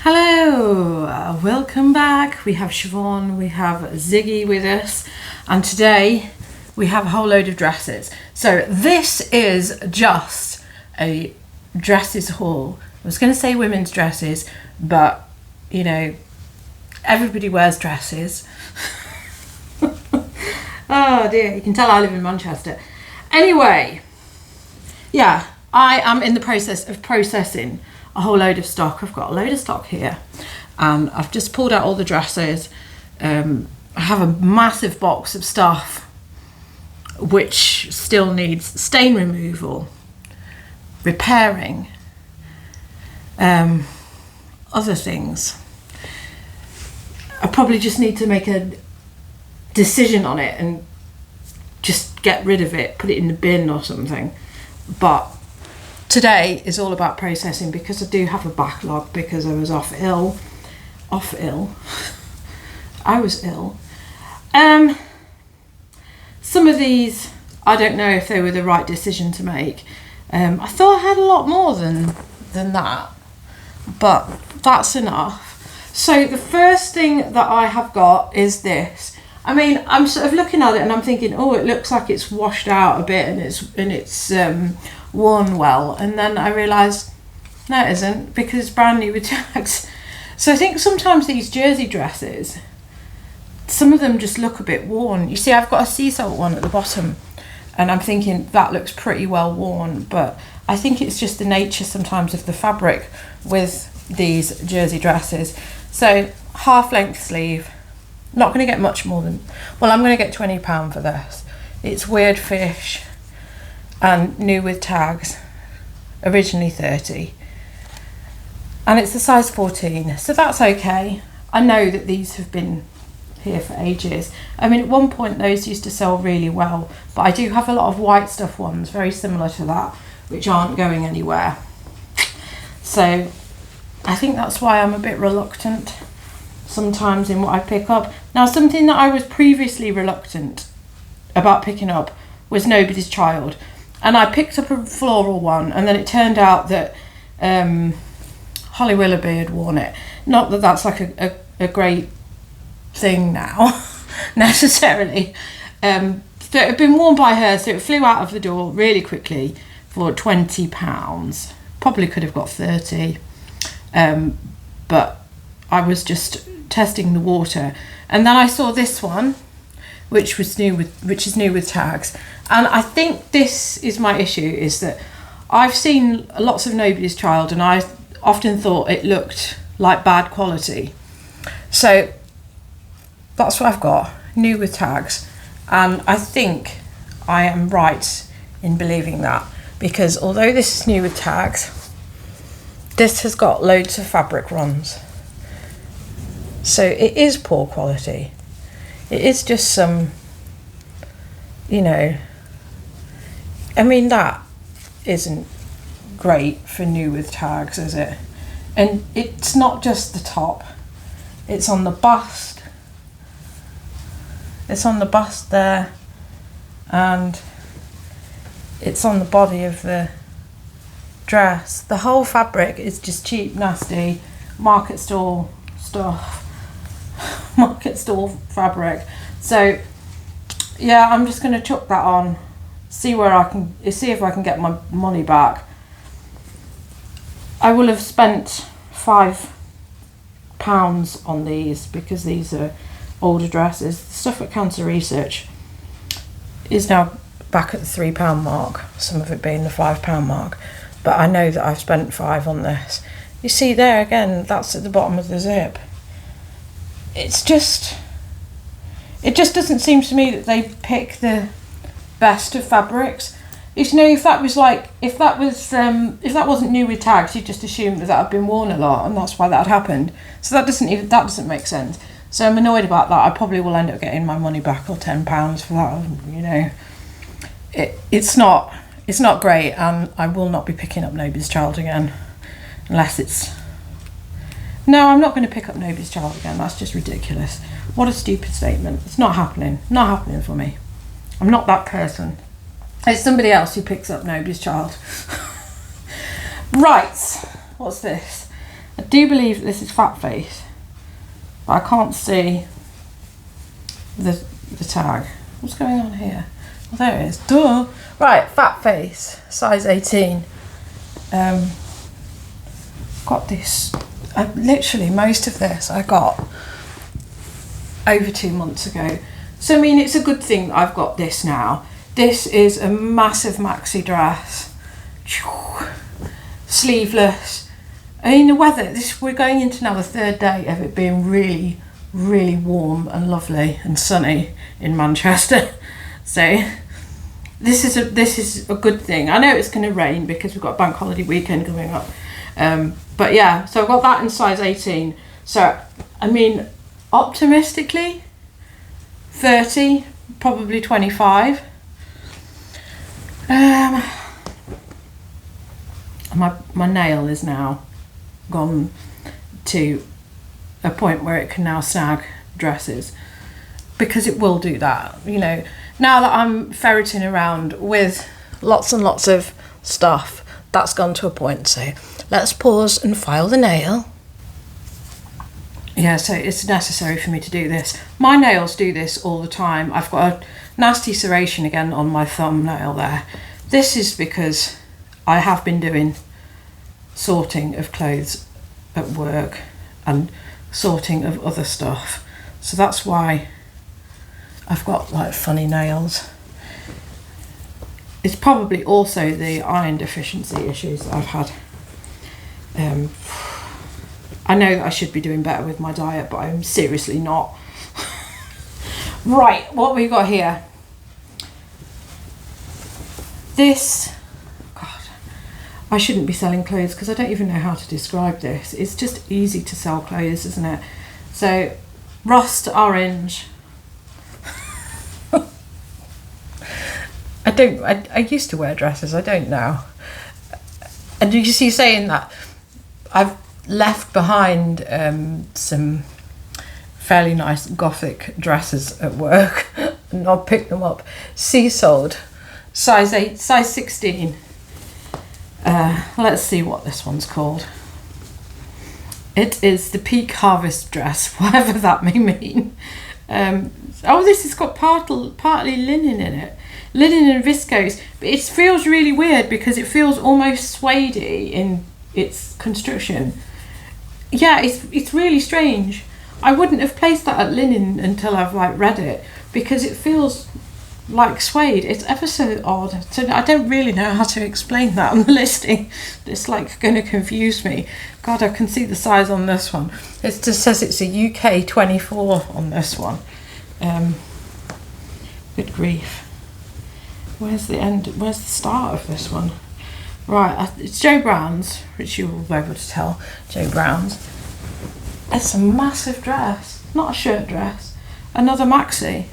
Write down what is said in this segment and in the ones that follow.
Hello, welcome back. We have Siobhan, we have Ziggy with us, and today we have a whole load of dresses. So this is just a dresses haul. I was going to say women's dresses, but you know, everybody wears dresses. Oh dear, you can tell I live in Manchester. Anyway, yeah, I am in the process of processing a whole load of stock. I've got a load of stock here and I've just pulled out all the dresses. I have a massive box of stuff which still needs stain removal, repairing, other things. I probably just need to make a decision on it and just get rid of it, put it in the bin or something. But today is all about processing because I do have a backlog because I was ill. I was ill. Some of these, I don't know if they were the right decision to make. I thought I had a lot more than that, but that's enough. So the first thing that I have got is this. I mean, I'm sort of looking at it and I'm thinking, oh, it looks like it's washed out a bit and it's worn well, and then I realised no, it isn't, because it's brand new with tags. So I think sometimes these jersey dresses, some of them just look a bit worn. You see, I've got a sea salt one at the bottom and I'm thinking that looks pretty well worn, but I think it's just the nature sometimes of the fabric with these jersey dresses. So half length sleeve, not going to get much more than, well, I'm going to get £20 for this. It's weird fish and new with tags, originally 30, and it's a size 14, so that's okay. I know that these have been here for ages. I mean, at one point those used to sell really well, but I do have a lot of white stuff ones very similar to that which aren't going anywhere, so I think that's why I'm a bit reluctant sometimes in what I pick up. Now, something that I was previously reluctant about picking up was Nobody's Child. And I picked up a floral one, and then it turned out that Holly Willoughby had worn it. Not that that's like a great thing now, necessarily. But it had been worn by her, so it flew out of the door really quickly for £20. Probably could have got 30, but I was just testing the water. And then I saw this one, which is new with tags. And I think this is my issue, is that I've seen lots of Nobody's Child and I often thought it looked like bad quality. So that's what I've got, new with tags. And I think I am right in believing that, because although this is new with tags, this has got loads of fabric runs. So it is poor quality. It is just some, you know, I mean, that isn't great for new with tags, is it? And it's not just the top, it's on the bust. It's on the bust there, and it's on the body of the dress. The whole fabric is just cheap, nasty, market stall stuff. Market stall fabric. So yeah, I'm just going to chuck that on, see if I can get my money back. I will have spent £5 on these because these are older dresses. The stuff at Cancer Research is now back at the £3 mark, some of it being the £5 mark, but I know that I've spent £5 on this. You see there again, that's at the bottom of the zip. It just doesn't seem to me that they pick the best of fabrics. You know, if that wasn't new with tags, you'd just assume that had been worn a lot, and that's why that had happened. So that doesn't make sense. So I'm annoyed about that. I probably will end up getting my money back, or £10 for that. You know, it's not great, and I will not be picking up Nobody's Child again, unless it's. No, I'm not going to pick up Nobody's Child again. That's just ridiculous. What a stupid statement. It's not happening. Not happening for me. I'm not that person. It's somebody else who picks up Nobody's Child. Right. What's this? I do believe this is fat face, but I can't see the tag. What's going on here? Well, there it is. Duh. Right, fat face, size 18. Got this. Literally most of this I got over 2 months ago. So I mean, it's a good thing that I've got this now. This is a massive maxi dress, sleeveless. I mean, the weather, we're going into now the third day of it being really, really warm and lovely and sunny in Manchester. So this is a good thing. I know it's going to rain because we've got a bank holiday weekend coming up. But yeah, so I've got that in size 18. So, I mean, optimistically, 30, probably 25. My nail is now gone to a point where it can now snag dresses, because it will do that. You know, now that I'm ferreting around with lots and lots of stuff, that's gone to a point. So let's pause and file the nail. Yeah, so it's necessary for me to do this. My nails do this all the time. I've got a nasty serration again on my thumbnail there. This is because I have been doing sorting of clothes at work and sorting of other stuff. So that's why I've got like funny nails. It's probably also the iron deficiency issues that I've had. I know that I should be doing better with my diet, but I'm seriously not. Right, what we got here? This, God, I shouldn't be selling clothes because I don't even know how to describe this. It's just easy to sell clothes, isn't it? So, rust orange. I used to wear dresses, I don't now. And you see, saying that, I've left behind some fairly nice gothic dresses at work and I'll pick them up. Sea sold, size 8, size 16. Let's see what this one's called. It is the Peak Harvest dress, whatever that may mean. Oh, this has got partly linen in it. Linen and viscose, but it feels really weird because it feels almost suede-y in its construction. Yeah, it's really strange. I wouldn't have placed that at linen until I've like read it, because it feels like suede. It's ever so odd. So I don't really know how to explain that on the listing. It's like going to confuse me. God, I can see the size on this one. It just says it's a UK 24 on this one. Good grief. Where's the end? Where's the start of this one? Right, it's Joe Brown's, which you will be able to tell. Joe Brown's. It's a massive dress, not a shirt dress. Another maxi.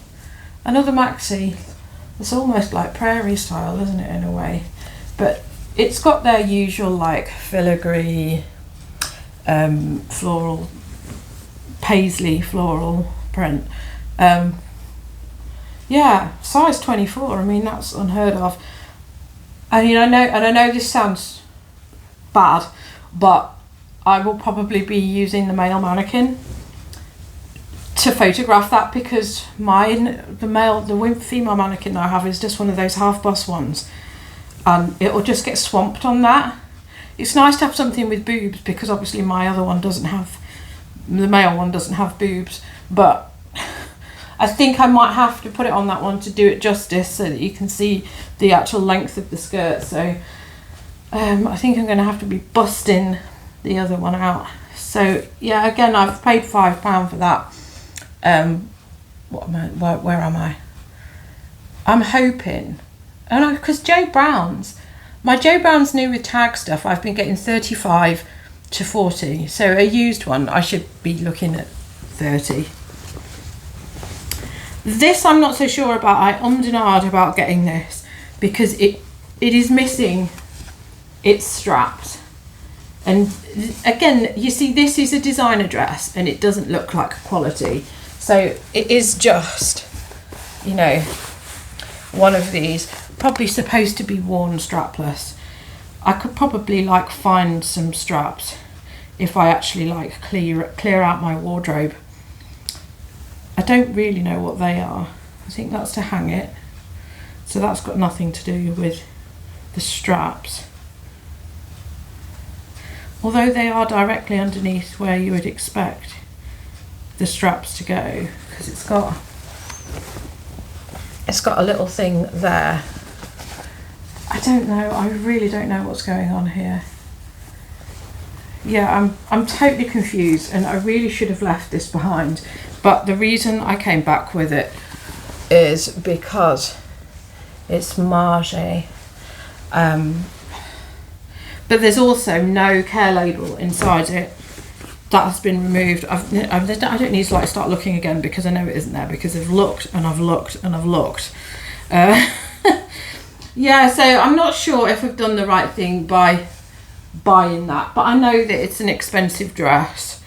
It's almost like prairie style, isn't it, in a way? But it's got their usual like filigree, floral, paisley floral print. Yeah, size 24. I mean, that's unheard of. I mean, I know this sounds bad, but I will probably be using the male mannequin to photograph that, because the female mannequin that I have is just one of those half bust ones, and it'll just get swamped on that. It's nice to have something with boobs, because obviously my other one doesn't have, the male one doesn't have boobs, but I think I might have to put it on that one to do it justice so that you can see the actual length of the skirt. So I think I'm going to have to be busting the other one out. So yeah, again, I've paid £5 for that. Where am I? I'm hoping, and because my Joe Brown's new with tag stuff, I've been getting 35 to 40. So a used one, I should be looking at 30. This I'm not so sure about. I ummed and ahed about getting this because it is missing its straps. And again, you see, this is a designer dress and it doesn't look like quality. So it is just, you know, one of these, probably supposed to be worn strapless. I could probably like find some straps if I actually like clear out my wardrobe. I don't really know what they are. I think that's to hang it. So that's got nothing to do with the straps. Although they are directly underneath where you would expect the straps to go, because it's got a little thing there. I don't know, I really don't know what's going on here. Yeah, I'm totally confused, and I really should have left this behind. But the reason I came back with it is because it's margé. But there's also no care label inside it. That has been removed. I don't need to like start looking again, because I know it isn't there, because I've looked and I've looked and I've looked. Yeah, so I'm not sure if I've done the right thing by buying that, but I know that it's an expensive dress.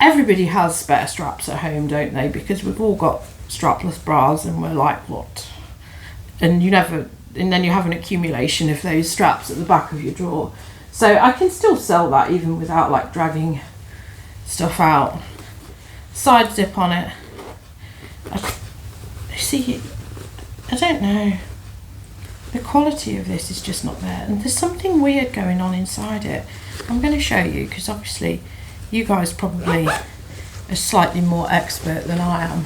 Everybody has spare straps at home, don't they? Because we've all got strapless bras, and we're like, what? And then you have an accumulation of those straps at the back of your drawer. So I can still sell that even without like dragging stuff out. Side zip on it. I don't know. The quality of this is just not there, and there's something weird going on inside it. I'm going to show you, because obviously you guys probably are slightly more expert than I am.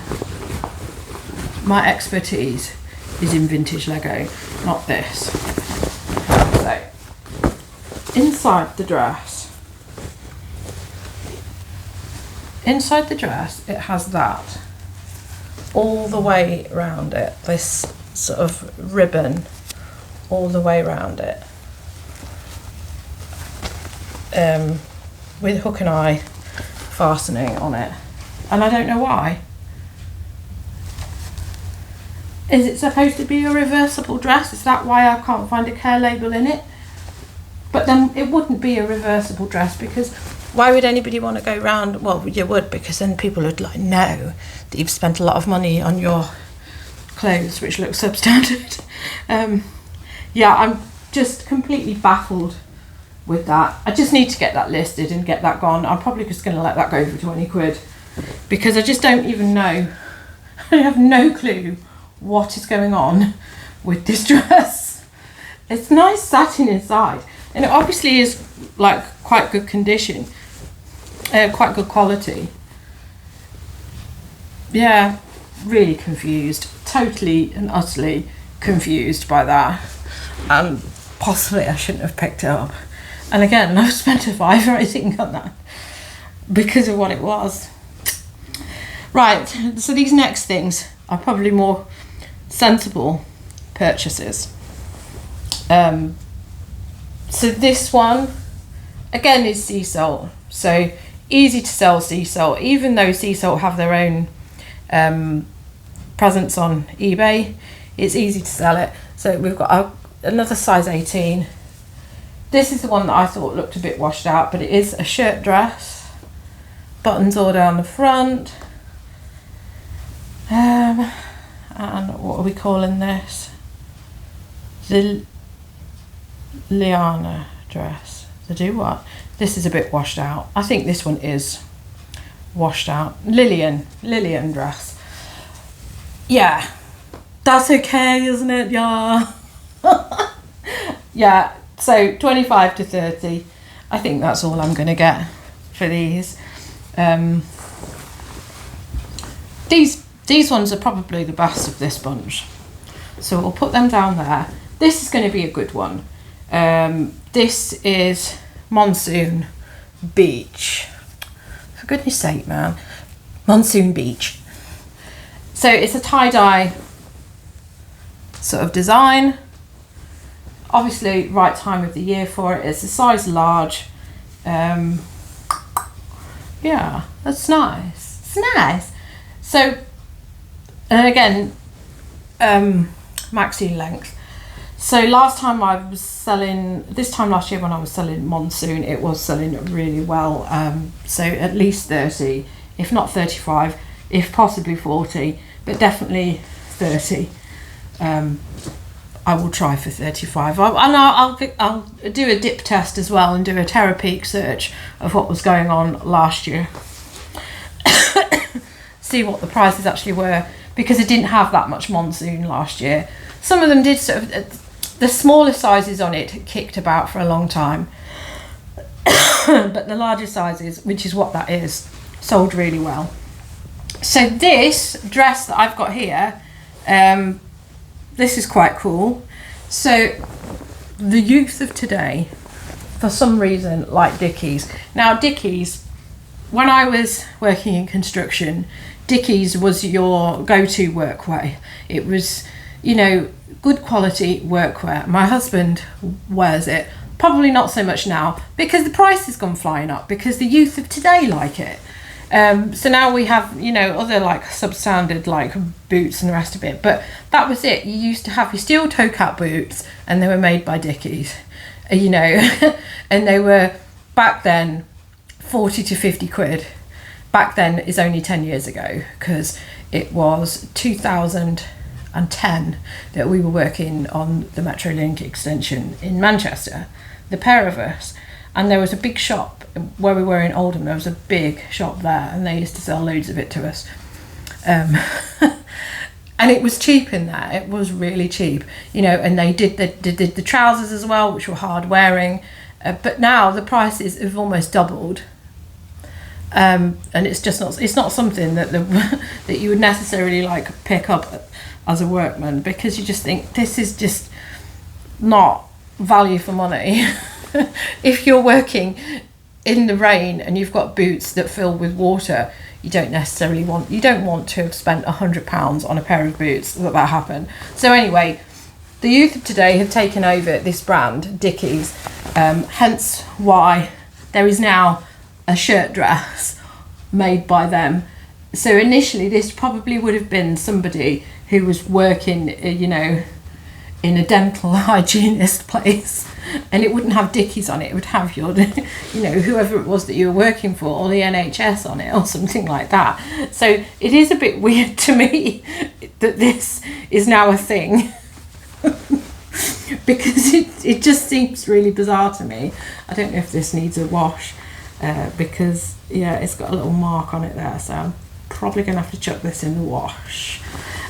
My expertise is in vintage Lego, not this. So, inside the dress, it has that all the way around it, this sort of ribbon all the way around it, with hook and eye fastening on it, and I don't know why. Is it supposed to be a reversible dress? Is that why I can't find a care label in it? But then it wouldn't be a reversible dress, because why would anybody want to go round? Well, you would, because then people would like know that you've spent a lot of money on your clothes which look substandard. Yeah, I'm just completely baffled with that. I just need to get that listed and get that gone. I'm probably just going to let that go for 20 quid, because I just don't even know. I have no clue what is going on with this dress. It's nice satin inside, and it obviously is like quite good condition, quite good quality. Yeah, really confused, totally and utterly confused by that, and possibly I shouldn't have picked it up. And again, I've spent a fiver, I think, on that because of what it was. Right, so these next things are probably more sensible purchases. So this one, again, is sea salt. So easy to sell sea salt, even though sea salt have their own presence on eBay. It's easy to sell it. So we've got another size 18. This is the one that I thought looked a bit washed out, but it is a shirt dress. Buttons all down the front. And what are we calling this? The Liana dress. The do what? This is a bit washed out. I think this one is washed out. Lillian dress. Yeah, that's okay, isn't it? Yeah. Yeah, so 25 to 30. I think that's all I'm going to get for these. These ones are probably the best of this bunch. So we'll put them down there. This is going to be a good one. This is Monsoon Beach. For goodness sake, man. Monsoon Beach. So it's a tie-dye sort of design. Obviously, right time of the year for it. It's a size large. Yeah, that's nice. It's nice. So, and again, maxi length. So last time I was selling, this time last year when I was selling Monsoon, it was selling really well. So at least 30, if not 35, if possibly 40, but definitely 30. I will try for 35. I'll do a dip test as well and do a Terapeak search of what was going on last year. See what the prices actually were, because it didn't have that much monsoon last year. Some of them did sort of, the smaller sizes on it kicked about for a long time. But the larger sizes, which is what that is, sold really well. So this dress that I've got here, this is quite cool. So the youth of today, for some reason, like Dickies. Now Dickies, when I was working in construction, Dickies was your go-to workwear. It was, you know, good quality workwear. My husband wears it. Probably not so much now, because the price has gone flying up, because the youth of today like it. So now we have, you know, other like substandard like boots and the rest of it. But that was it. You used to have your steel toe cap boots, and they were made by Dickies, you know, and they were back then 40 to 50 quid. Back then is only 10 years ago, because it was 2010 that we were working on the Metrolink extension in Manchester, the pair of us. And there was a big shop where we were in Oldham. There was a big shop there, and they used to sell loads of it to us. And it was cheap in there. It was really cheap, you know. And they did the trousers as well, which were hard wearing. But now the prices have almost doubled. And it's just not. It's not something that that you would necessarily like pick up as a workman, because you just think this is just not value for money. If you're working in the rain and you've got boots that fill with water, you don't want to have spent £100 on a pair of boots that happened. So anyway, the youth of today have taken over this brand, Dickies, hence why there is now a shirt dress made by them. So initially this probably would have been somebody who was working, you know, in a dental hygienist place, and it wouldn't have Dickies on it. It would have your, you know, whoever it was that you were working for, or the NHS on it, or something like that. So it is a bit weird to me that this is now a thing. Because it just seems really bizarre to me. I don't know if this needs a wash, because yeah, it's got a little mark on it there, so I'm probably gonna have to chuck this in the wash.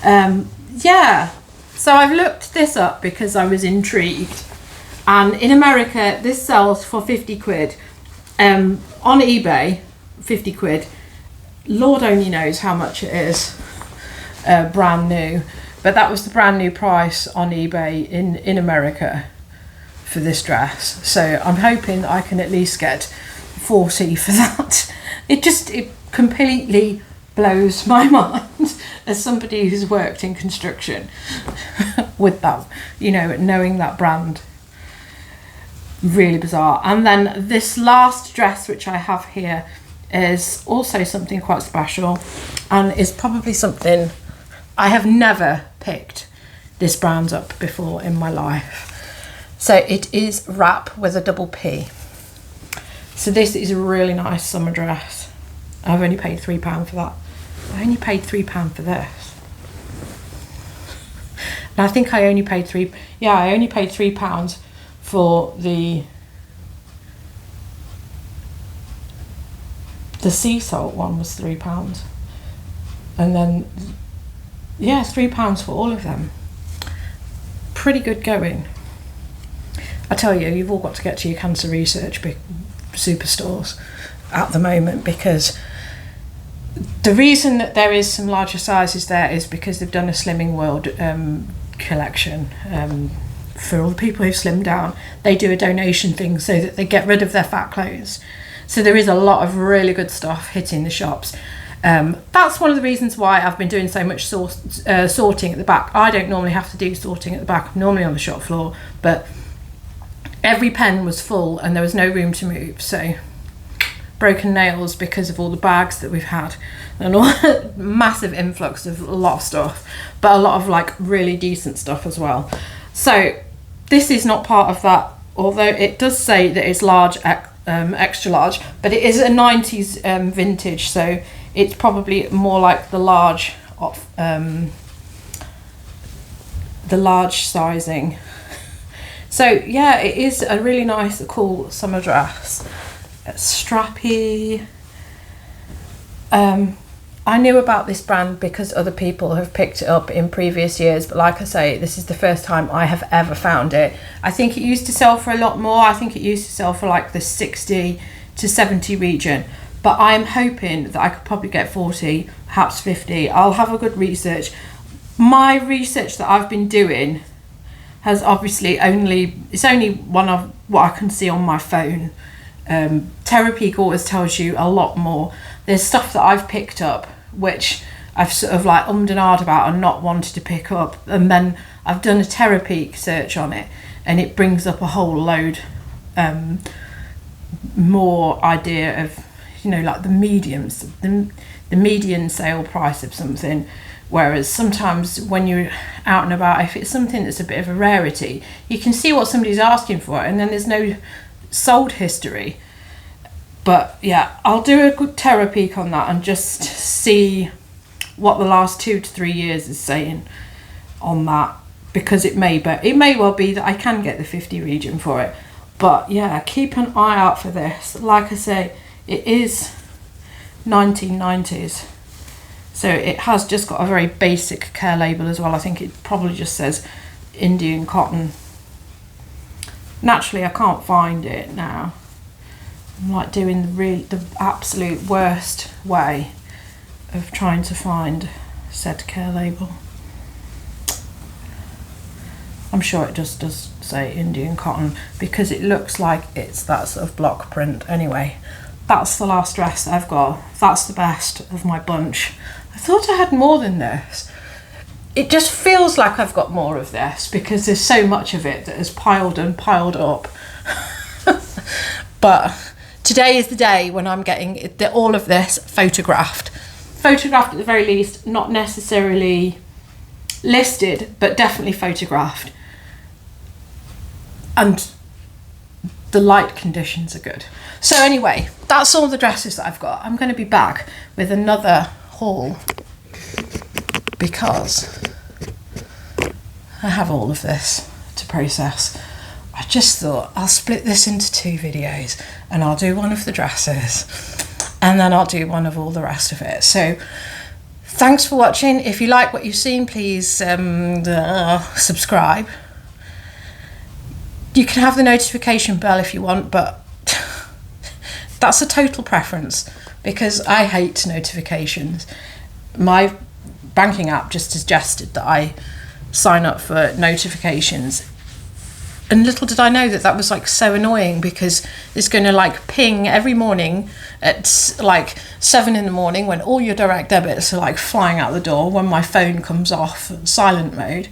Yeah, so I've looked this up because I was intrigued, and in America this sells for 50 quid. On eBay, 50 quid. Lord only knows how much it is brand new, but that was the brand new price on eBay in America for this dress. So I'm hoping that I can at least get 40 for that. It completely blows my mind as somebody who's worked in construction with that, you know, knowing that brand. Really bizarre. And then this last dress which I have here is also something quite special, and is probably something I have never picked this brand up before in my life. So it is wrap with a double P. So this is a really nice summer dress. I've only paid £3 for that. I only paid £3 for this. And I think I only paid I only paid £3 for the sea salt one was £3. And then, yeah, £3 for all of them. Pretty good going. I tell you, you've all got to get to your cancer research superstores at the moment, because the reason that there is some larger sizes there is because they've done a Slimming World collection. For all the people who've slimmed down, they do a donation thing so that they get rid of their fat clothes. So there is a lot of really good stuff hitting the shops. That's one of the reasons why I've been doing so much sorting at the back. I don't normally have to do sorting at the back. I'm normally on the shop floor, but every pen was full and there was no room to move. So broken nails because of all the bags that we've had, and all massive influx of a lot of stuff, but a lot of like really decent stuff as well. So this is not part of that, although it does say that it's large, extra large, but it is a 90s vintage, so it's probably more like the large the large sizing. So yeah, it is a really nice, cool summer dress. It's strappy. I knew about this brand because other people have picked it up in previous years, but like I say, this is the first time I have ever found it. I think it used to sell for a lot more. I think it used to sell for like the 60 to 70 region, but I'm hoping that I could probably get 40, perhaps 50. I'll have a good research. My research that I've been doing has obviously it's only one of what I can see on my phone. Terapeak always tells you a lot more. There's stuff that I've picked up which I've sort of like ummed and ahed about and not wanted to pick up, and then I've done a Terapeak search on it and it brings up a whole load more idea of, you know, like the mediums, the median sale price of something. Whereas sometimes when you're out and about, if it's something that's a bit of a rarity, you can see what somebody's asking for and then there's no sold history. But yeah, I'll do a good Terapeak on that and just see what the last 2 to 3 years is saying on that, because it may well be that I can get the 50 region for it. But yeah, keep an eye out for this. Like I say, it is 1990s. So it has just got a very basic care label as well. I think it probably just says Indian cotton. Naturally, I can't find it now. I'm like doing the absolute worst way of trying to find said care label. I'm sure it just does say Indian cotton because it looks like it's that sort of block print. Anyway, that's the last dress I've got. That's the best of my bunch. I thought I had more than this. It just feels like I've got more of this because there's so much of it that has piled and piled up. But today is the day when I'm getting all of this photographed. Photographed at the very least, not necessarily listed, but definitely photographed. And the light conditions are good. So anyway, that's all the dresses that I've got. I'm going to be back with another haul because I have all of this to process. I just thought I'll split this into 2 videos and I'll do one of the dresses and then I'll do one of all the rest of it. So thanks for watching. If you like what you've seen, please subscribe. You can have the notification bell if you want, but that's a total preference because I hate notifications. My banking app just suggested that I sign up for notifications. And little did I know that that was like so annoying because it's going to like ping every morning at like 7 in the morning when all your direct debits are like flying out the door when my phone comes off silent mode.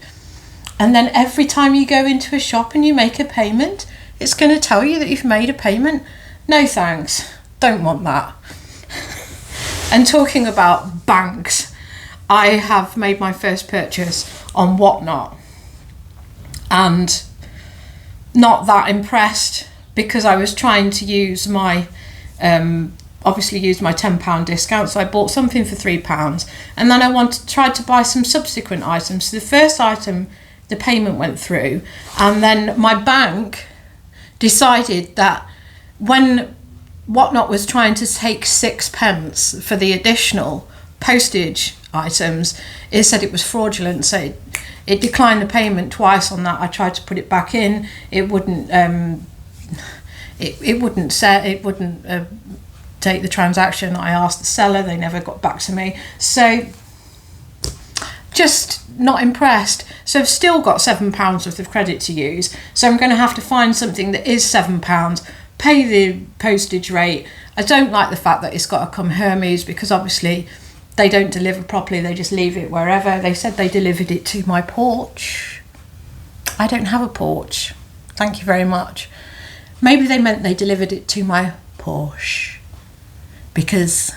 And then every time you go into a shop and you make a payment, it's going to tell you that you've made a payment. No thanks, don't want that. And talking about banks, I have made my first purchase on Whatnot and not that impressed because I was trying to use my obviously used my £10 discount, so I bought something for £3 and then I tried to buy some subsequent items. So the first item, the payment went through, and then my bank decided that when Whatnot was trying to take 6p for the additional postage items, it said it was fraudulent, so it declined the payment twice on that. I tried to put it back in, it wouldn't take the transaction. I asked the seller, they never got back to me, so just not impressed. So I've still got £7 worth of credit to use, so I'm going to have to find something that is £7, pay the postage rate. I don't like the fact that it's got to come Hermes because obviously they don't deliver properly, they just leave it wherever. They said they delivered it to my porch. I don't have a porch, thank you very much. Maybe they meant they delivered it to my Porsche, because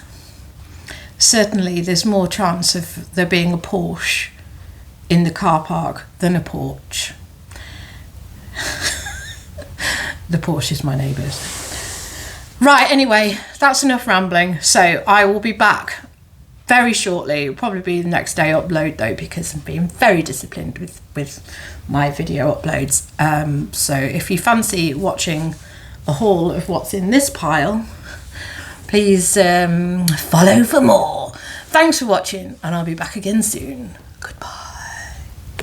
certainly there's more chance of there being a Porsche in the car park than a porch. The Porsche is my neighbour's. Right, anyway, that's enough rambling. So I will be back very shortly. It'll probably be the next day upload though, because I'm being very disciplined with my video uploads. So if you fancy watching a haul of what's in this pile, please follow for more. Thanks for watching, and I'll be back again soon.